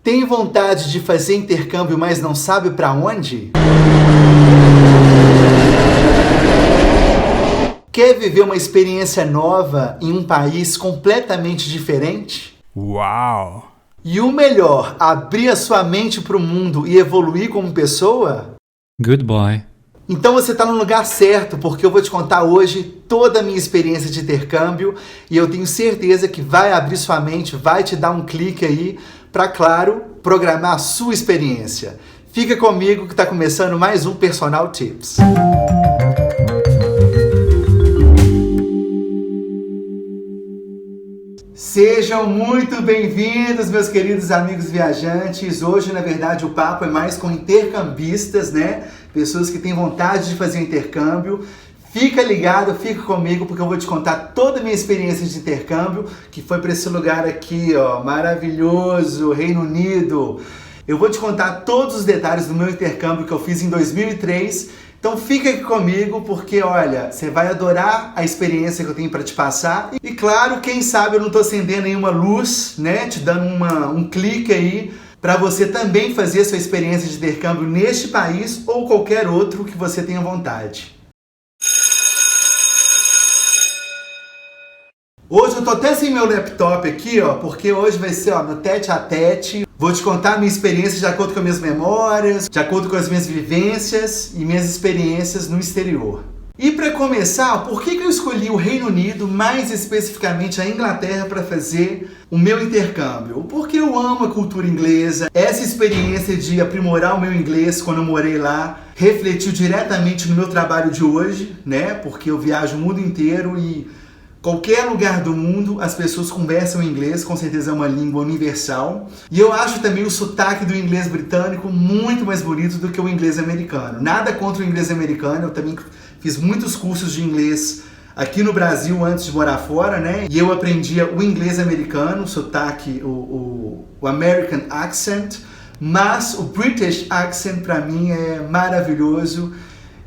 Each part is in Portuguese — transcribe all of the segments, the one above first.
Tem vontade de fazer intercâmbio, mas não sabe para onde? Quer viver uma experiência nova em um país completamente diferente? Uau! E o melhor, abrir a sua mente para o mundo e evoluir como pessoa? Goodbye. Então você está no lugar certo, porque eu vou te contar hoje toda a minha experiência de intercâmbio e eu tenho certeza que vai abrir sua mente, vai te dar um clique aí para, claro, programar a sua experiência. Fica comigo que está começando mais um Personal Tips. Sejam muito bem-vindos, meus queridos amigos viajantes. Hoje, na verdade, o papo é mais com intercambistas, né? Pessoas que têm vontade de fazer intercâmbio. Fica ligado, fica comigo, porque eu vou te contar toda a minha experiência de intercâmbio, que foi para esse lugar aqui, ó, maravilhoso, Reino Unido. Eu vou te contar todos os detalhes do meu intercâmbio que eu fiz em 2003. Então fica aqui comigo, porque olha, você vai adorar a experiência que eu tenho para te passar. E claro, quem sabe eu não estou acendendo nenhuma luz, né? Te dando um clique aí para você também fazer a sua experiência de intercâmbio neste país ou qualquer outro que você tenha vontade. Hoje eu tô até sem meu laptop aqui, ó, porque hoje vai ser, ó, no tete a tete. Vou te contar a minha experiência de acordo com as minhas memórias, de acordo com as minhas vivências e minhas experiências no exterior. E para começar, por que eu escolhi o Reino Unido, mais especificamente a Inglaterra, para fazer o meu intercâmbio? Porque eu amo a cultura inglesa, essa experiência de aprimorar o meu inglês quando eu morei lá refletiu diretamente no meu trabalho de hoje, né? Porque eu viajo o mundo inteiro e qualquer lugar do mundo as pessoas conversam inglês, com certeza é uma língua universal. E eu acho também o sotaque do inglês britânico muito mais bonito do que o inglês americano. Nada contra o inglês americano, eu também fiz muitos cursos de inglês aqui no Brasil antes de morar fora, né? E eu aprendia o inglês americano, o sotaque, o American accent, mas o British accent para mim é maravilhoso.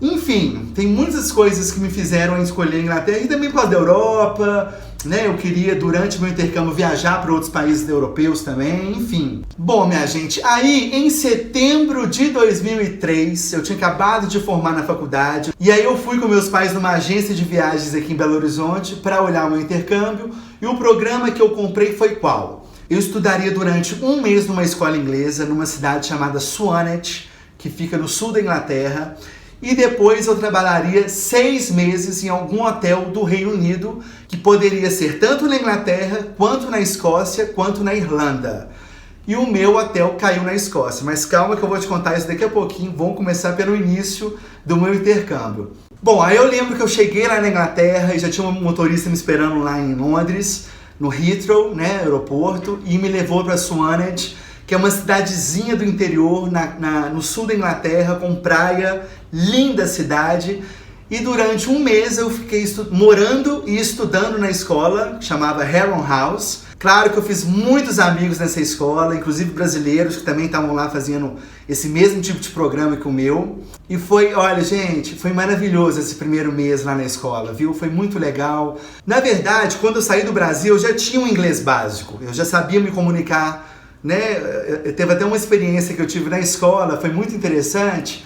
Enfim, tem muitas coisas que me fizeram escolher a Inglaterra e também por causa da Europa, né? Eu queria, durante meu intercâmbio, viajar para outros países europeus também, enfim. Bom, minha gente, aí em setembro de 2003, eu tinha acabado de formar na faculdade e aí eu fui com meus pais numa agência de viagens aqui em Belo Horizonte para olhar o meu intercâmbio e o programa que eu comprei foi qual? Eu estudaria durante um mês numa escola inglesa, numa cidade chamada Swansea, que fica no sul da Inglaterra. E depois eu trabalharia 6 meses em algum hotel do Reino Unido, que poderia ser tanto na Inglaterra, quanto na Escócia, quanto na Irlanda. E o meu hotel caiu na Escócia, mas calma que eu vou te contar isso daqui a pouquinho, vamos começar pelo início do meu intercâmbio. Bom, aí eu lembro que eu cheguei lá na Inglaterra e já tinha um motorista me esperando lá em Londres, no Heathrow, né, aeroporto, e me levou para Swansea, que é uma cidadezinha do interior, no sul da Inglaterra, com praia, linda cidade. E durante um mês eu fiquei morando e estudando na escola, que chamava Heron House. Claro que eu fiz muitos amigos nessa escola, inclusive brasileiros que também estavam lá fazendo esse mesmo tipo de programa que o meu. E foi, olha gente, foi maravilhoso esse primeiro mês lá na escola, viu? Foi muito legal. Na verdade, quando eu saí do Brasil, eu já tinha um inglês básico, eu já sabia me comunicar, né? Teve até uma experiência que eu tive na escola, foi muito interessante,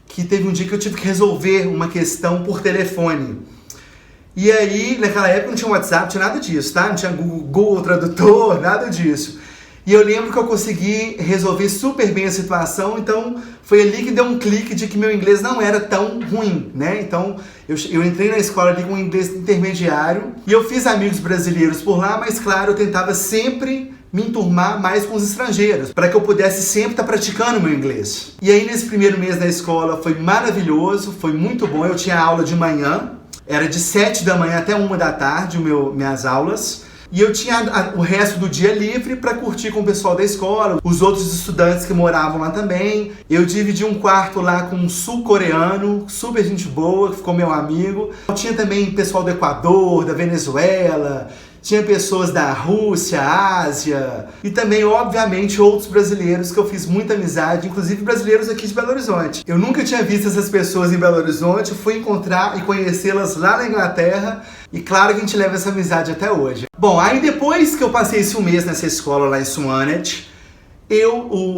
que teve um dia que eu tive que resolver uma questão por telefone. E aí, naquela época não tinha WhatsApp, não tinha nada disso, tá? Não tinha Google Tradutor, nada disso. E eu lembro que eu consegui resolver super bem a situação, então foi ali que deu um clique de que meu inglês não era tão ruim, né? Então eu entrei na escola ali com um inglês intermediário e eu fiz amigos brasileiros por lá, mas claro, eu tentava sempre me enturmar mais com os estrangeiros, para que eu pudesse sempre estar praticando o meu inglês. E aí nesse primeiro mês na escola foi maravilhoso, foi muito bom, eu tinha aula de manhã, era de 7 da manhã até 1 da tarde minhas aulas, e eu tinha o resto do dia livre para curtir com o pessoal da escola, os outros estudantes que moravam lá também. Eu dividi um quarto lá com um sul-coreano, super gente boa, que ficou meu amigo. Eu tinha também pessoal do Equador, da Venezuela, tinha pessoas da Rússia, Ásia e também, obviamente, outros brasileiros que eu fiz muita amizade, inclusive brasileiros aqui de Belo Horizonte. Eu nunca tinha visto essas pessoas em Belo Horizonte, fui encontrar e conhecê-las lá na Inglaterra e claro que a gente leva essa amizade até hoje. Bom, aí depois que eu passei esse um mês nessa escola lá em Swansea,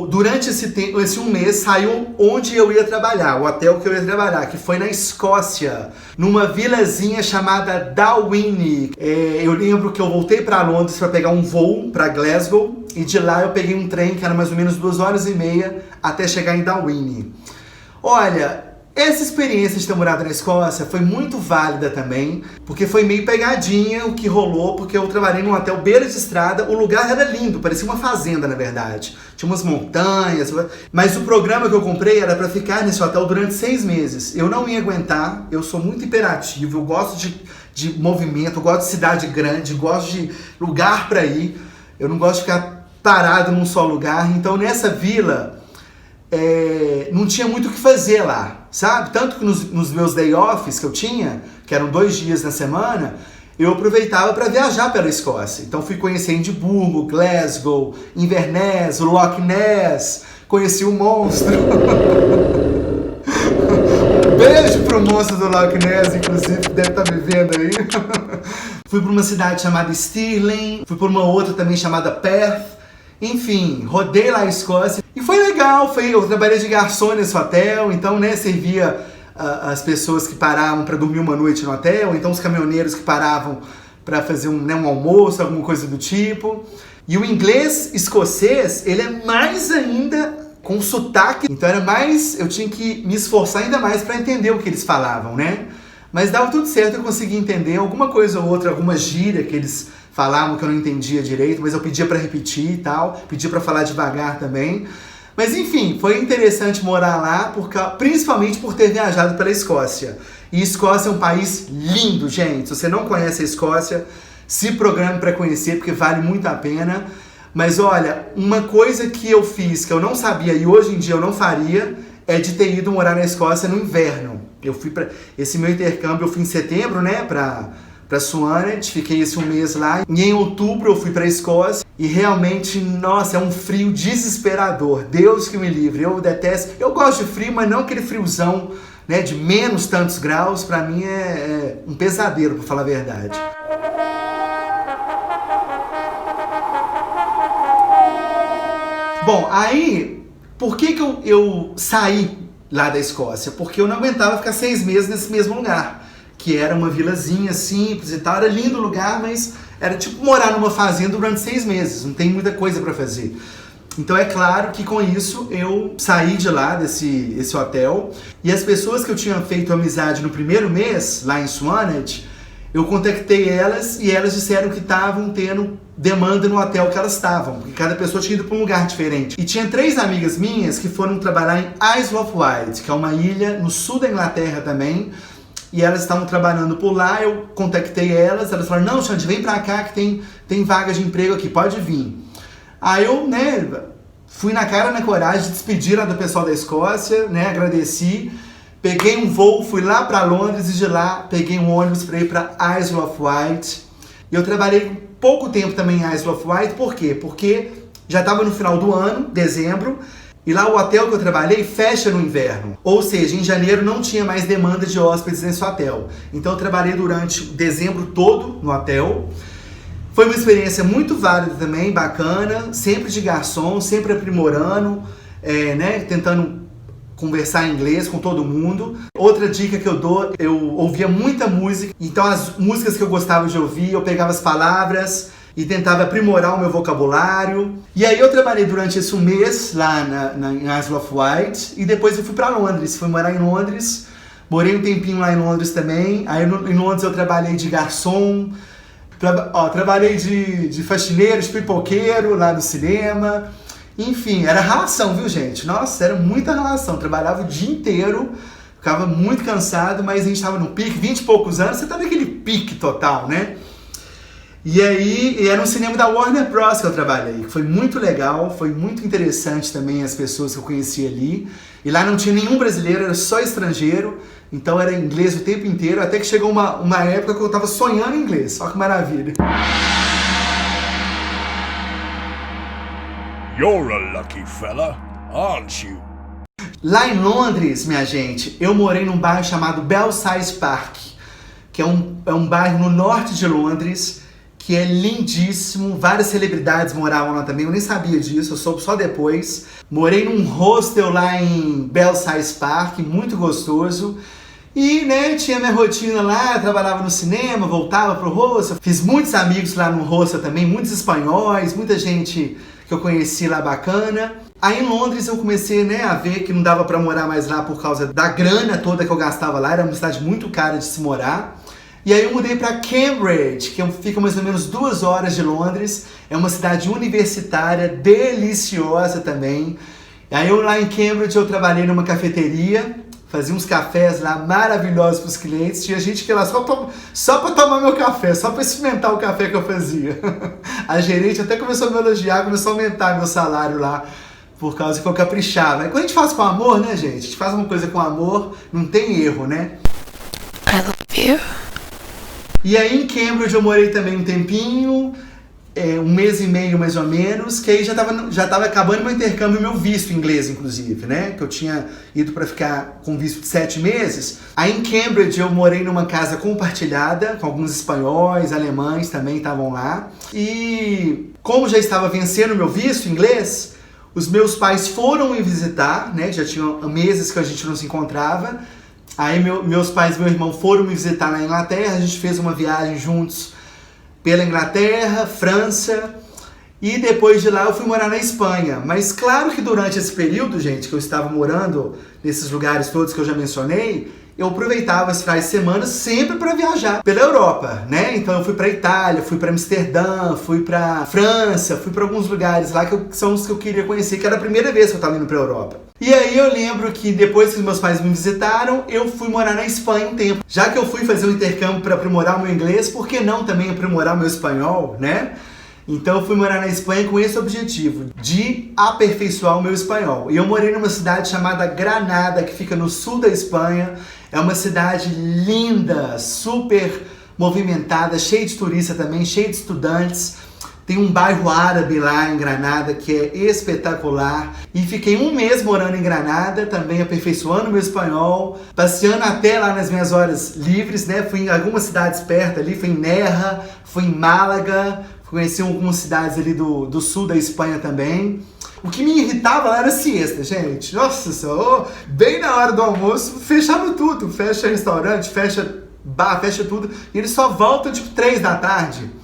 Durante esse um mês, saiu onde eu ia trabalhar, o hotel que eu ia trabalhar, que foi na Escócia, numa vilazinha chamada Dalwhinnie. Eu lembro que eu voltei para Londres para pegar um voo para Glasgow, e de lá eu peguei um trem que era mais ou menos 2 horas e meia até chegar em Dalwhinnie. Olha, essa experiência de ter morado na Escócia foi muito válida também, porque foi meio pegadinha o que rolou, porque eu trabalhei num hotel beira de estrada, o lugar era lindo, parecia uma fazenda na verdade, tinha umas montanhas, mas o programa que eu comprei era para ficar nesse hotel durante 6 meses. Eu não ia aguentar, eu sou muito hiperativo, eu gosto de movimento, eu gosto de cidade grande, gosto de lugar para ir, eu não gosto de ficar parado num só lugar, então nessa vila não tinha muito o que fazer lá, sabe? Tanto que nos meus day offs que eu tinha, que eram 2 dias na semana, eu aproveitava para viajar pela Escócia. Então fui conhecer Edimburgo, Glasgow, Inverness, o Loch Ness, conheci o monstro. Beijo pro monstro do Loch Ness, inclusive, que deve estar me vendo aí. Fui para uma cidade chamada Stirling, fui para uma outra também chamada Perth. Enfim, rodei lá a Escócia e foi legal, eu trabalhei de garçom nesse hotel, então, né, servia as pessoas que paravam para dormir uma noite no hotel, então os caminhoneiros que paravam para fazer um almoço, alguma coisa do tipo. E o inglês escocês, ele é mais ainda com sotaque, então eu tinha que me esforçar ainda mais para entender o que eles falavam, né? Mas dava tudo certo, eu conseguia entender alguma coisa ou outra, alguma gíria que eles falavam que eu não entendia direito, mas eu pedia pra repetir e tal, pedia pra falar devagar também. Mas enfim, foi interessante morar lá, principalmente por ter viajado pela Escócia. E Escócia é um país lindo, gente. Se você não conhece a Escócia, se programe pra conhecer, porque vale muito a pena. Mas olha, uma coisa que eu fiz, que eu não sabia e hoje em dia eu não faria, é de ter ido morar na Escócia no inverno. Esse meu intercâmbio eu fui em setembro, né, pra Swansea, fiquei esse um mês lá, e em outubro eu fui pra Escócia, e realmente, nossa, é um frio desesperador, Deus que me livre, eu detesto, eu gosto de frio, mas não aquele friozão, né, de menos tantos graus, pra mim é um pesadelo, pra falar a verdade. Bom, aí, por que eu saí lá da Escócia? Porque eu não aguentava ficar 6 meses nesse mesmo lugar, que era uma vilazinha simples e tal, era lindo o lugar, mas era tipo morar numa fazenda durante 6 meses, não tem muita coisa para fazer. Então é claro que com isso eu saí de lá, desse hotel, e as pessoas que eu tinha feito amizade no primeiro mês, lá em Swansea, eu contactei elas e elas disseram que estavam tendo demanda no hotel que elas estavam, porque cada pessoa tinha ido para um lugar diferente. E tinha 3 amigas minhas que foram trabalhar em Isle of Wight, que é uma ilha no sul da Inglaterra também, e elas estavam trabalhando por lá. Eu contactei elas falaram, não, Xande, vem pra cá que tem vaga de emprego aqui, pode vir. Aí eu, né, fui na cara, na coragem, de despedir lá do pessoal da Escócia, né, agradeci, peguei um voo, fui lá pra Londres e de lá peguei um ônibus pra ir pra Isle of Wight. E eu trabalhei pouco tempo também em Isle of Wight, por quê? Porque já estava no final do ano, dezembro, e lá o hotel que eu trabalhei fecha no inverno. Ou seja, em janeiro não tinha mais demanda de hóspedes nesse hotel. Então eu trabalhei durante dezembro todo no hotel. Foi uma experiência muito válida também, bacana, sempre de garçom, sempre aprimorando, né, tentando conversar em inglês com todo mundo. Outra dica que eu dou, eu ouvia muita música, então as músicas que eu gostava de ouvir, eu pegava as palavras e tentava aprimorar o meu vocabulário. E aí eu trabalhei durante esse um mês lá em Isle of Wight, e depois eu fui para Londres, fui morar em Londres, morei um tempinho lá em Londres também. Aí em Londres eu trabalhei de garçom, trabalhei de faxineiro, de pipoqueiro lá no cinema. Enfim, era ralação, viu, gente? Nossa, era muita ralação. Trabalhava o dia inteiro, ficava muito cansado, mas a gente estava no pique, 20 e poucos anos, você tá naquele pique total, né? E aí, era um cinema da Warner Bros. Que eu trabalhei, que foi muito legal, foi muito interessante também as pessoas que eu conheci ali. E lá não tinha nenhum brasileiro, era só estrangeiro, então era inglês o tempo inteiro, até que chegou uma época que eu tava sonhando em inglês, olha que maravilha. You're a lucky fella, aren't you? Lá em Londres, minha gente, eu morei num bairro chamado Belsize Park, que é um bairro no norte de Londres, que é lindíssimo. Várias celebridades moravam lá também, eu nem sabia disso, eu soube só depois. Morei num hostel lá em Belsize Park, muito gostoso. E, né, tinha minha rotina lá, trabalhava no cinema, voltava pro hostel. Fiz muitos amigos lá no hostel também, muitos espanhóis, muita gente que eu conheci lá bacana. Aí em Londres eu comecei, né, a ver que não dava pra morar mais lá por causa da grana toda que eu gastava lá, era uma cidade muito cara de se morar. E aí eu mudei para Cambridge, que fica mais ou menos 2 horas de Londres. É uma cidade universitária, deliciosa também. E aí eu lá em Cambridge eu trabalhei numa cafeteria, fazia uns cafés lá maravilhosos para os clientes. Tinha gente que ia lá só para tomar meu café, só para experimentar o café que eu fazia. A gerente até começou a me elogiar, começou a aumentar meu salário lá, por causa que eu caprichava. E quando a gente faz com amor, né, gente? A gente faz uma coisa com amor, não tem erro, né? I love you. E aí em Cambridge eu morei também um tempinho, 1 mês e meio mais ou menos, que aí já tava acabando meu intercâmbio, meu visto inglês inclusive, né? Que eu tinha ido para ficar com visto de 7 meses. Aí em Cambridge eu morei numa casa compartilhada, com alguns espanhóis, alemães também estavam lá. E como já estava vencendo meu visto inglês, os meus pais foram me visitar, né? Já tinham meses que a gente não se encontrava. Aí meus pais e meu irmão foram me visitar na Inglaterra, a gente fez uma viagem juntos pela Inglaterra, França, e depois de lá eu fui morar na Espanha. Mas claro que durante esse período, gente, que eu estava morando nesses lugares todos que eu já mencionei, eu aproveitava os finais de semana sempre para viajar pela Europa, né? Então eu fui para Itália, fui para Amsterdã, fui para França, fui para alguns lugares lá que são os que eu queria conhecer, que era a primeira vez que eu estava indo para Europa. E aí eu lembro que depois que meus pais me visitaram, eu fui morar na Espanha um tempo. Já que eu fui fazer um intercâmbio para aprimorar o meu inglês, por que não também aprimorar o meu espanhol, né? Então eu fui morar na Espanha com esse objetivo, de aperfeiçoar o meu espanhol. E eu morei numa cidade chamada Granada, que fica no sul da Espanha. É uma cidade linda, super movimentada, cheia de turistas também, cheia de estudantes. Tem um bairro árabe lá em Granada que é espetacular. E fiquei 1 mês morando em Granada, também aperfeiçoando meu espanhol, passeando até lá nas minhas horas livres, né? Fui em algumas cidades perto ali, fui em Nerja, fui em Málaga, conheci algumas cidades ali do sul da Espanha também. O que me irritava lá era a siesta, gente. Nossa senhora, bem na hora do almoço, fechava tudo. Fecha restaurante, fecha bar, fecha tudo. E eles só voltam tipo 3 da tarde.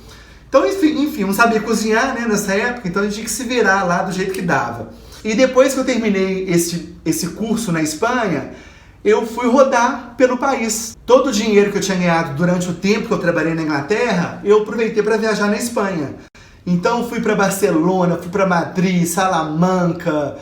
Então, enfim, não sabia cozinhar, né, nessa época. Então a gente tinha que se virar lá do jeito que dava. E depois que eu terminei esse curso na Espanha, eu fui rodar pelo país. Todo o dinheiro que eu tinha ganhado durante o tempo que eu trabalhei na Inglaterra, eu aproveitei para viajar na Espanha. Então fui para Barcelona, fui para Madrid, Salamanca,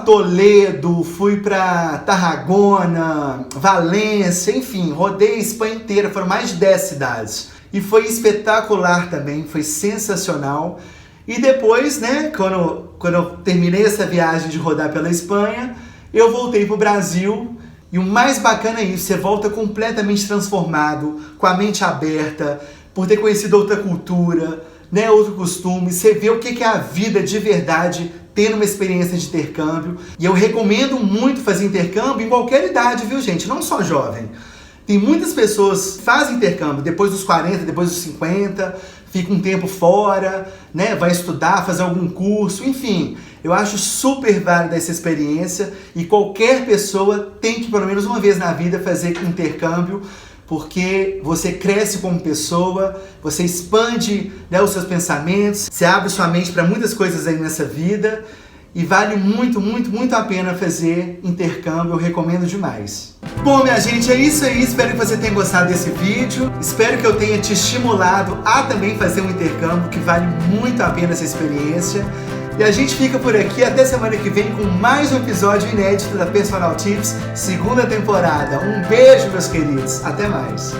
Toledo, fui para Tarragona, Valência, enfim, rodei a Espanha inteira, foram mais de 10 cidades. E foi espetacular também, foi sensacional. E depois, né, quando eu terminei essa viagem de rodar pela Espanha, eu voltei pro Brasil. E o mais bacana é isso, você volta completamente transformado, com a mente aberta, por ter conhecido outra cultura, né, outro costume, você vê o que é a vida de verdade tendo uma experiência de intercâmbio. E eu recomendo muito fazer intercâmbio em qualquer idade, viu, gente? Não só jovem. Tem muitas pessoas que fazem intercâmbio depois dos 40, depois dos 50, fica um tempo fora, né, vai estudar, fazer algum curso, enfim. Eu acho super válida essa experiência e qualquer pessoa tem que, pelo menos uma vez na vida, fazer intercâmbio, porque você cresce como pessoa, você expande, né, os seus pensamentos, você abre sua mente para muitas coisas aí nessa vida e vale muito, muito, muito a pena fazer intercâmbio, eu recomendo demais. Bom, minha gente, é isso aí, espero que você tenha gostado desse vídeo, espero que eu tenha te estimulado a também fazer um intercâmbio, que vale muito a pena essa experiência. E a gente fica por aqui até semana que vem com mais um episódio inédito da Personal Tips, 2ª temporada. Um beijo, meus queridos. Até mais.